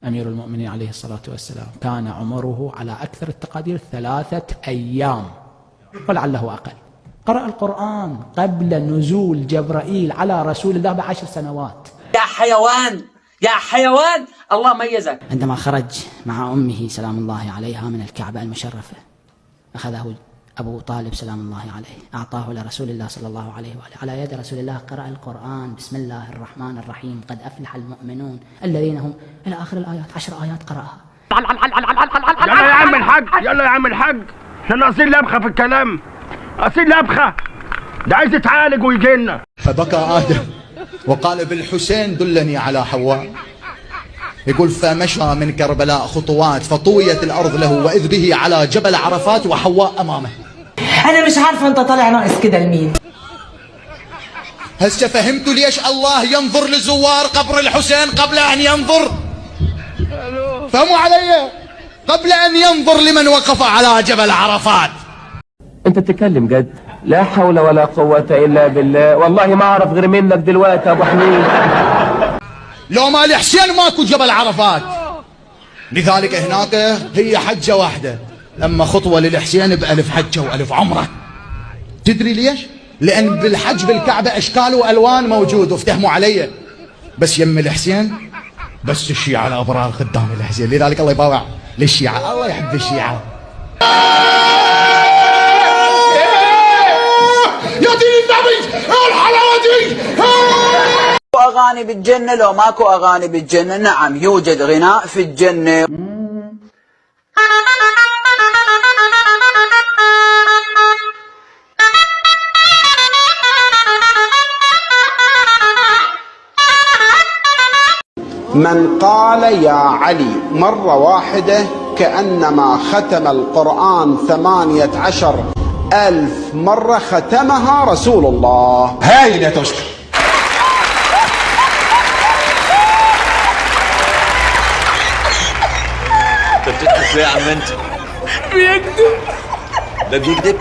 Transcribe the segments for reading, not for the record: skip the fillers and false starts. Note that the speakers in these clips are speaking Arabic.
أمير المؤمنين عليه الصلاة والسلام كان عمره على أكثر التقادير 3 أيام ولعله أقل. قرأ القرآن قبل نزول جبرائيل على رسول الله ب10 سنوات. يا حيوان يا حيوان، الله ميزك. عندما خرج مع أمه سلام الله عليها من الكعبة المشرفة، أخذه أبو طالب سلام الله عليه، أعطاه لرسول الله صلى الله عليه وآله. على يد رسول الله قرأ القرآن بسم الله الرحمن الرحيم، قد أفلح المؤمنون الذين هم إلى آخر الآيات. 10 آيات قرأها. يلا يا عم الحاج، يلا يا عم الحاج، احنا ناقصين لبخة في الكلام، ناقصين لبخة، ده عايز يتعالج ويجي لنا. فبكى آدم وقال بالحسين دلني على حواء. يقول فمشى من كربلاء خطوات فطويت الأرض له وإذ به على جبل عرفات وحواء أمامه. أنا مش عارفة أنت طالع ناقص كده لمين. هسه فهمتوا ليش الله ينظر لزوار قبر الحسين قبل أن ينظر؟ فهموا علي؟ قبل أن ينظر لمن وقف على جبل عرفات. أنت تتكلم جد؟ لا حول ولا قوة إلا بالله، والله ما أعرف غير منك دلوقتي يا أبو حميد. لو ما الحسين ماكو جبل عرفات. لذلك هناك هي حجة واحدة، أما خطوة للحسين ب1000 حجة و1000 عمرة. تدري ليش؟ لأن بالحج بالكعبة أشكال وألوان موجود، وافتهموا علي. بس يم الحسين بس الشيعة الأبرار خدام الحسين، لذلك الله يباوع للشيعة، الله يحب الشيعة. يا دين النبي الحلاوة دي. أغاني بالجنة؟ لو ماكو أغاني بالجنة، نعم يوجد غناء في الجنة. من قال يا علي مرة واحدة كأنما ختم القرآن 18,000 مرة ختمها رسول الله. هاي اللي تشكر. انت بتضحك ليه يا عم انت؟ بيكذب. ده بيكذب؟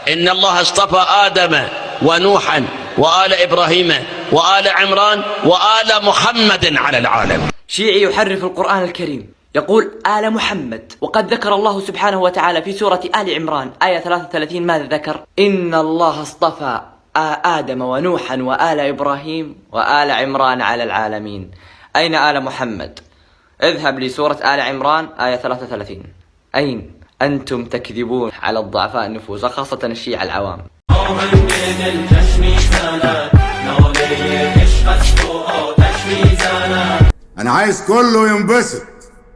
إن الله اصطفى آدم ونوحا وآل إبراهيم وآل عمران وآل محمد على العالم. شيعي يحرف القرآن الكريم، يقول آل محمد، وقد ذكر الله سبحانه وتعالى في سورة آل عمران آية 33 ماذا ذكر؟ إن الله اصطفى آدم ونوحا وآل إبراهيم وآل عمران على العالمين. أين آل محمد؟ اذهب لسورة آل عمران آية 33. أين؟ أنتم تكذبون على الضعفاء النفوس، وخاصة الشيعة العوام. أنا عايز كله ينبسط.